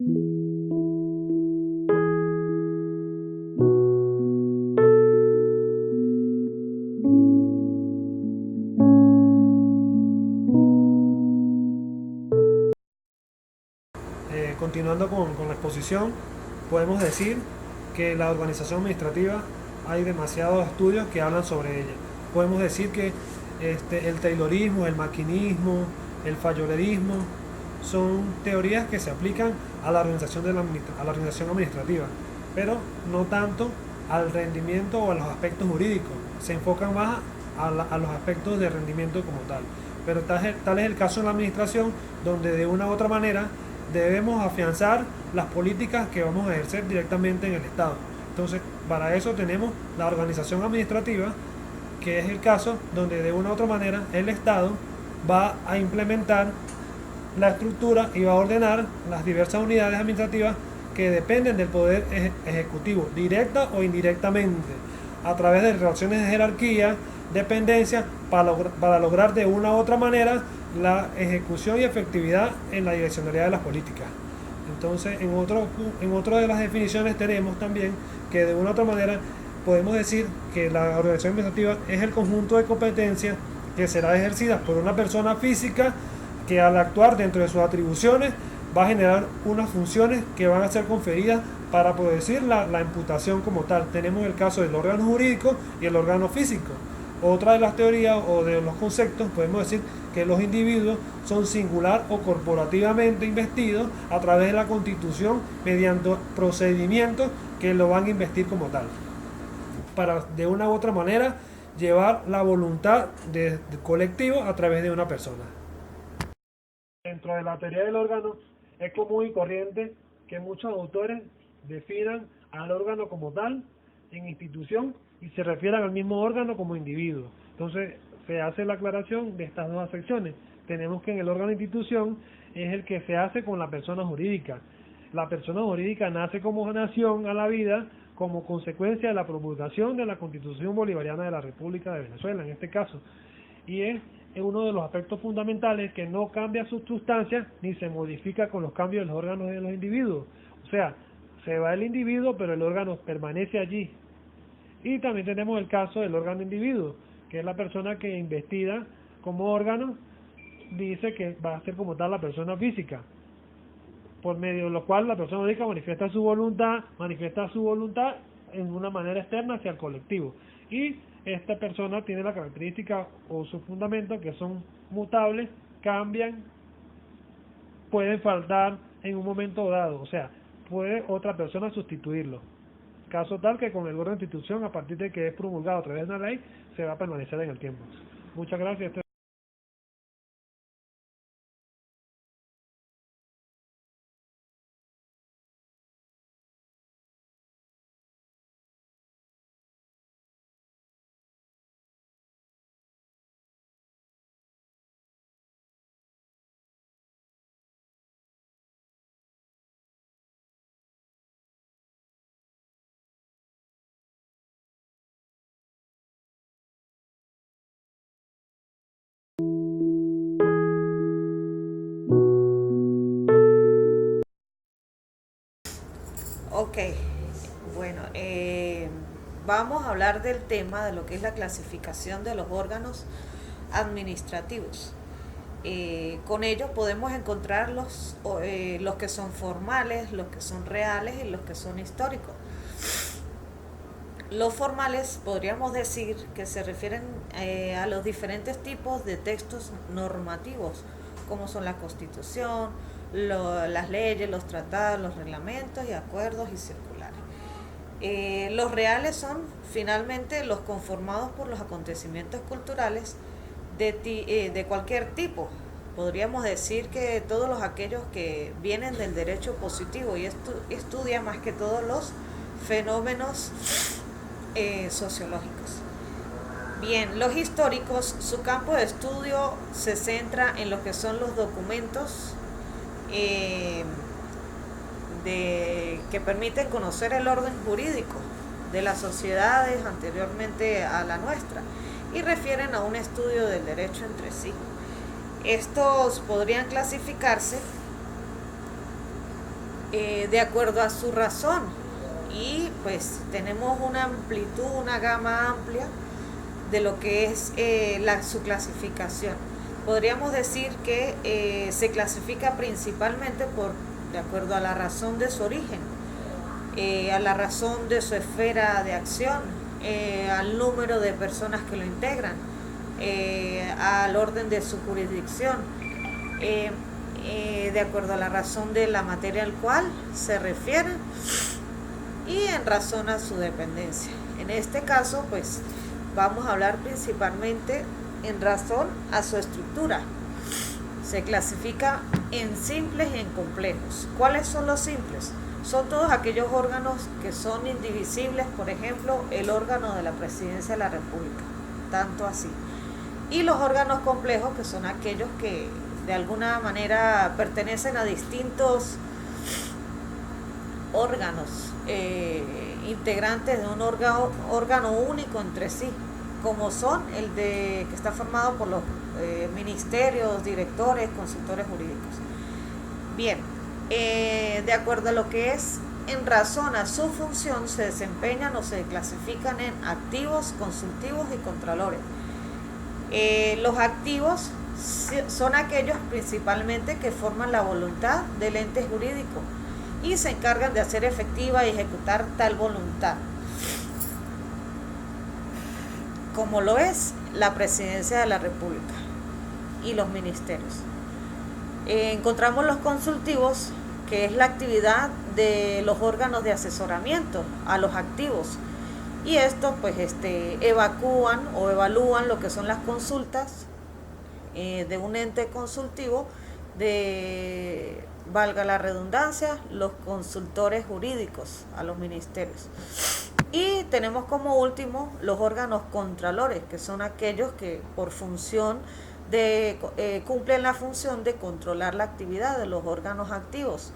Continuando con la exposición, podemos decir que la organización administrativa hay demasiados estudios que hablan sobre ella. Podemos decir que el taylorismo, el maquinismo, el fallolerismo son teorías que se aplican a la organización, a la organización administrativa, pero no tanto al rendimiento o a los aspectos jurídicos. Se enfocan más a los aspectos de rendimiento como tal. Pero tal es el caso en la administración, donde de una u otra manera debemos afianzar las políticas que vamos a ejercer directamente en el Estado. Entonces, para eso tenemos la organización administrativa, que es el caso donde de una u otra manera el Estado va a implementar la estructura y va a ordenar las diversas unidades administrativas que dependen del poder ejecutivo, directa o indirectamente, a través de relaciones de jerarquía, dependencia, para lograr de una u otra manera la ejecución y efectividad en la direccionalidad de las políticas. Entonces, en otra de las definiciones tenemos también que de una u otra manera podemos decir que la organización administrativa es el conjunto de competencias que será ejercida por una persona física que al actuar dentro de sus atribuciones va a generar unas funciones que van a ser conferidas para producir la imputación como tal. Tenemos el caso del órgano jurídico y el órgano físico. Otra de las teorías o de los conceptos podemos decir que los individuos son singular o corporativamente investidos a través de la Constitución mediante procedimientos que lo van a investir como tal, para de una u otra manera llevar la voluntad del colectivo a través de una persona. Dentro de la teoría del órgano es común y corriente que muchos autores definan al órgano como tal en institución y se refieran al mismo órgano como individuo. Entonces se hace la aclaración de estas dos acepciones. Tenemos que en el órgano de institución es el que se hace con la persona jurídica. La persona jurídica nace como nación a la vida como consecuencia de la promulgación de la Constitución Bolivariana de la República de Venezuela, en este caso. Y es uno de los aspectos fundamentales que no cambia su sustancia ni se modifica con los cambios de los órganos de los individuos. O sea, se va el individuo, pero el órgano permanece allí. Y también tenemos el caso del órgano individuo, que es la persona que investida como órgano, dice que va a ser como tal la persona física, por medio de lo cual la persona física manifiesta su voluntad en una manera externa hacia el colectivo. Y esta persona tiene la característica o sus fundamentos que son mutables, cambian, pueden faltar en un momento dado, o sea, puede otra persona sustituirlo. Caso tal que con el órgano de institución, a partir de que es promulgado a través de una ley, se va a permanecer en el tiempo. Muchas gracias. Ok, bueno, vamos a hablar del tema de lo que es la clasificación de los órganos administrativos. Con ellos podemos encontrar los que son formales, los que son reales y los que son históricos. Los formales podríamos decir que se refieren a los diferentes tipos de textos normativos, como son la Constitución, las leyes, los tratados, los reglamentos y acuerdos y circulares. Los reales son finalmente los conformados por los acontecimientos culturales de cualquier tipo. Podríamos decir que todos aquellos que vienen del derecho positivo y estudia más que todos los fenómenos sociológicos. Bien, los históricos, su campo de estudio se centra en lo que son los documentos que permiten conocer el orden jurídico de las sociedades anteriormente a la nuestra y refieren a un estudio del derecho entre sí. Estos podrían clasificarse de acuerdo a su razón. Y pues tenemos una amplitud, una gama amplia de lo que es su clasificación. Podríamos decir que se clasifica principalmente de acuerdo a la razón de su origen, a la razón de su esfera de acción, al número de personas que lo integran, al orden de su jurisdicción, eh, de acuerdo a la razón de la materia al cual se refiere y en razón a su dependencia. En este caso, pues vamos a hablar principalmente en razón a su estructura. Se clasifica en simples y en complejos. ¿Cuáles son los simples? Son todos aquellos órganos que son indivisibles, por ejemplo, el órgano de la Presidencia de la República, tanto así. Y los órganos complejos, que son aquellos que de alguna manera pertenecen a distintos órganos integrantes de un órgano único entre sí, como son que está formado por los ministerios, directores, consultores jurídicos. Bien, de acuerdo a lo que es en razón a su función, se desempeñan o se clasifican en activos, consultivos y contralores. Los activos son aquellos principalmente que forman la voluntad del ente jurídico y se encargan de hacer efectiva y ejecutar tal voluntad, como lo es la Presidencia de la República y los ministerios. Encontramos los consultivos, que es la actividad de los órganos de asesoramiento a los activos, y estos pues evacúan o evalúan lo que son las consultas de un ente consultivo, valga la redundancia, los consultores jurídicos a los ministerios. Y tenemos como último los órganos contralores, que son aquellos que por función cumplen la función de controlar la actividad de los órganos activos.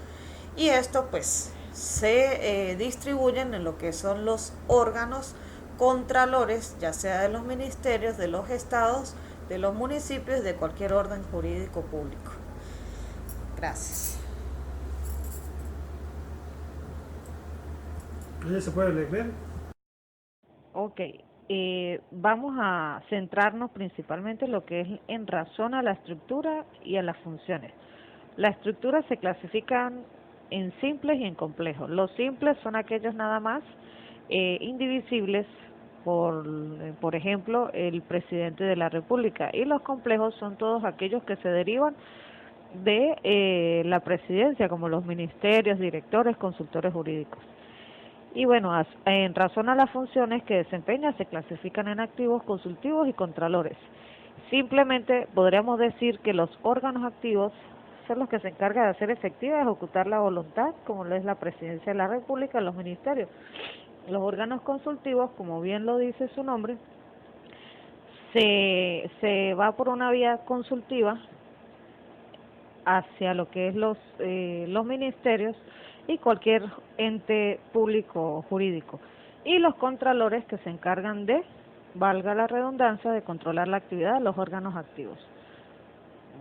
Y esto pues se distribuyen en lo que son los órganos contralores, ya sea de los ministerios, de los estados, de los municipios, de cualquier orden jurídico público. Gracias. ¿Se puede leer? Ok, vamos a centrarnos principalmente en lo que es en razón a la estructura y a las funciones. Las estructuras se clasifican en simples y en complejos. Los simples son aquellos nada más indivisibles, por ejemplo, el presidente de la República, y los complejos son todos aquellos que se derivan de la presidencia, como los ministerios, directores, consultores jurídicos. Y bueno, en razón a las funciones que desempeña, se clasifican en activos, consultivos y contralores. Simplemente podríamos decir que los órganos activos son los que se encargan de hacer efectiva y ejecutar la voluntad, como lo es la Presidencia de la República y los ministerios. Los órganos consultivos, como bien lo dice su nombre, se va por una vía consultiva hacia lo que es los ministerios y cualquier ente público o jurídico. Y los contralores, que se encargan de, valga la redundancia, de controlar la actividad de los órganos activos.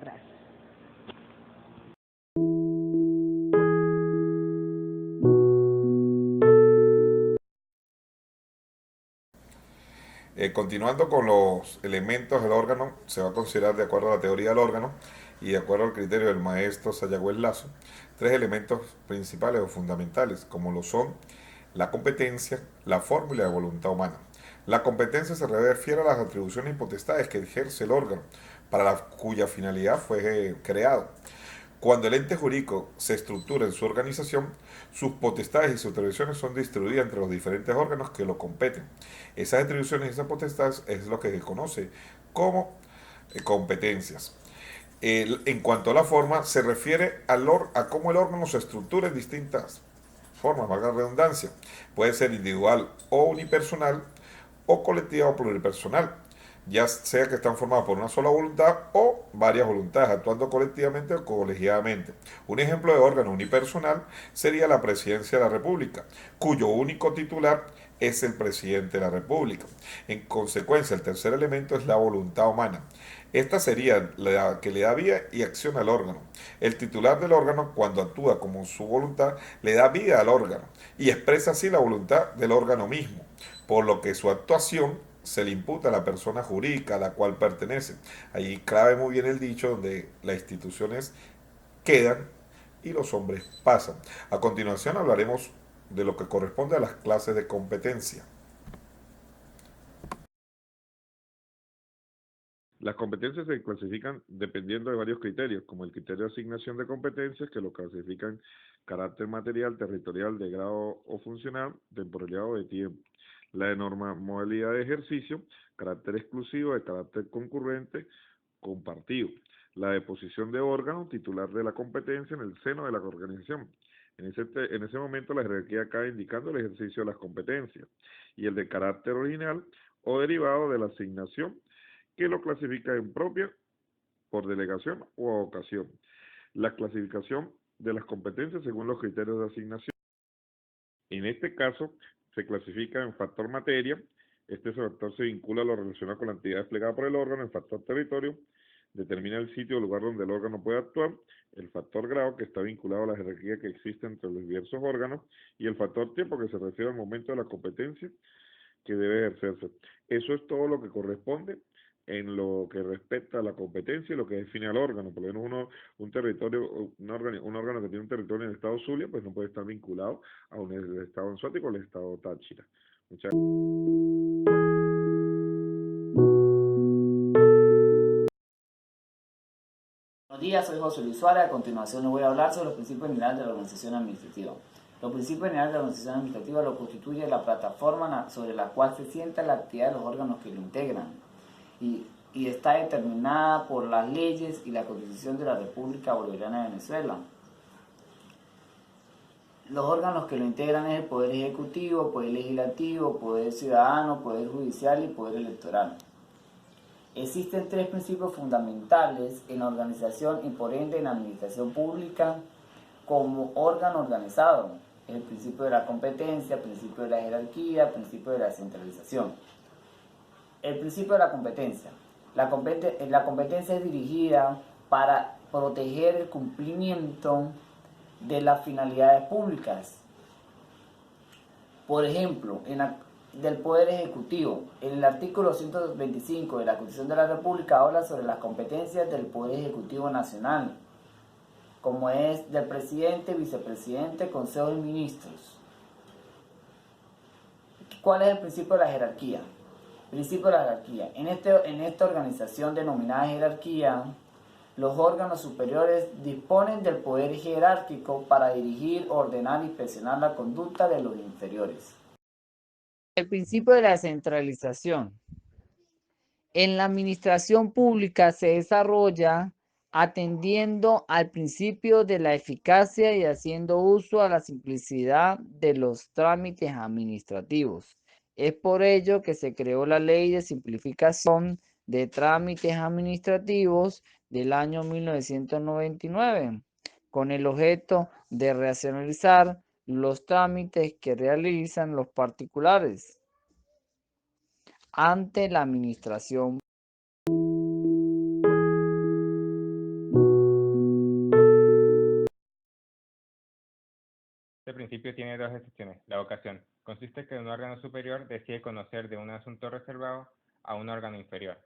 Gracias. Continuando con los elementos del órgano, se va a considerar, de acuerdo a la teoría del órgano y de acuerdo al criterio del maestro Sayagüez Lazo, tres elementos principales o fundamentales, como lo son la competencia, la fórmula y la voluntad humana. La competencia se refiere a las atribuciones y potestades que ejerce el órgano, para cuya finalidad fue creado. Cuando el ente jurídico se estructura en su organización, sus potestades y sus atribuciones son distribuidas entre los diferentes órganos que lo competen. Esas atribuciones y esas potestades es lo que se conoce como competencias. En cuanto a la forma, se refiere a cómo el órgano se estructura en distintas formas, valga la redundancia. Puede ser individual o unipersonal, o colectiva o pluripersonal, ya sea que están formados por una sola voluntad o varias voluntades, actuando colectivamente o colegiadamente. Un ejemplo de órgano unipersonal sería la Presidencia de la República, cuyo único titular es el presidente de la República. En consecuencia, el tercer elemento es la voluntad humana. Esta sería la que le da vida y acción al órgano. El titular del órgano, cuando actúa como su voluntad, le da vida al órgano y expresa así la voluntad del órgano mismo, por lo que su actuación se le imputa a la persona jurídica a la cual pertenece. Ahí clave muy bien el dicho donde las instituciones quedan y los hombres pasan. A continuación hablaremos de lo que corresponde a las clases de competencia. Las competencias se clasifican dependiendo de varios criterios, como el criterio de asignación de competencias, que lo clasifican carácter material, territorial, de grado o funcional, temporalidad o de tiempo. La de norma, modalidad de ejercicio, carácter exclusivo, de carácter concurrente, compartido. La de posición de órgano, titular de la competencia en el seno de la organización. En ese momento la jerarquía cae indicando el ejercicio de las competencias. Y el de carácter original o derivado de la asignación, que lo clasifica en propia, por delegación o a ocasión. La clasificación de las competencias según los criterios de asignación. En este caso, se clasifica en factor materia. Este factor se vincula a lo relacionado con la actividad desplegada por el órgano. El factor territorio determina el sitio o lugar donde el órgano puede actuar. El factor grado, que está vinculado a la jerarquía que existe entre los diversos órganos. Y el factor tiempo, que se refiere al momento de la competencia que debe ejercerse. Eso es todo lo que corresponde en lo que respecta a la competencia y lo que define al órgano. Por lo menos un órgano que tiene un territorio en el estado Zulia, pues no puede estar vinculado a el estado Anzoátegui o el estado Táchira. Muchas Buenos días, soy José Luis Suárez. A continuación les voy a hablar sobre los principios generales de la organización administrativa. Los principios generales de la organización administrativa lo constituye la plataforma sobre la cual se sienta la actividad de los órganos que lo integran y está determinada por las leyes y la Constitución de la República Bolivariana de Venezuela. Los órganos que lo integran es el Poder Ejecutivo, Poder Legislativo, Poder Ciudadano, Poder Judicial y Poder Electoral. Existen tres principios fundamentales en la organización y por ende en la administración pública como órgano organizado. El principio de la competencia, el principio de la jerarquía, el principio de la centralización. El principio de la competencia. La competencia es dirigida para proteger el cumplimiento de las finalidades públicas. Por ejemplo, del Poder Ejecutivo. En el artículo 125 de la Constitución de la República habla sobre las competencias del Poder Ejecutivo Nacional, como es del presidente, vicepresidente, consejo de ministros. ¿Cuál es el principio de la jerarquía? Principio de la jerarquía. En esta organización denominada jerarquía, los órganos superiores disponen del poder jerárquico para dirigir, ordenar y inspeccionar la conducta de los inferiores. El principio de la centralización. En la administración pública se desarrolla atendiendo al principio de la eficacia y haciendo uso a la simplicidad de los trámites administrativos. Es por ello que se creó la Ley de Simplificación de Trámites Administrativos del año 1999, con el objeto de racionalizar los trámites que realizan los particulares ante la administración. Este principio tiene dos excepciones. La vocación consiste en que un órgano superior decide conocer de un asunto reservado a un órgano inferior.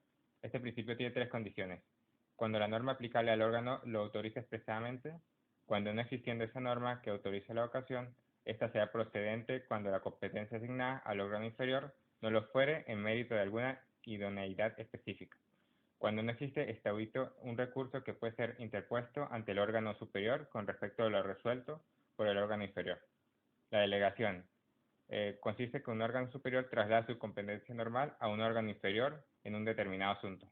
Este principio tiene tres condiciones. Cuando la norma aplicable al órgano lo autoriza expresamente, cuando no existiendo esa norma que autorice la vocación, esta sea procedente cuando la competencia asignada al órgano inferior no lo fuere en mérito de alguna idoneidad específica. Cuando no existe establecido un recurso que puede ser interpuesto ante el órgano superior con respecto a lo resuelto por el órgano inferior. La delegación consiste en que un órgano superior traslada su competencia normal a un órgano inferior en un determinado asunto.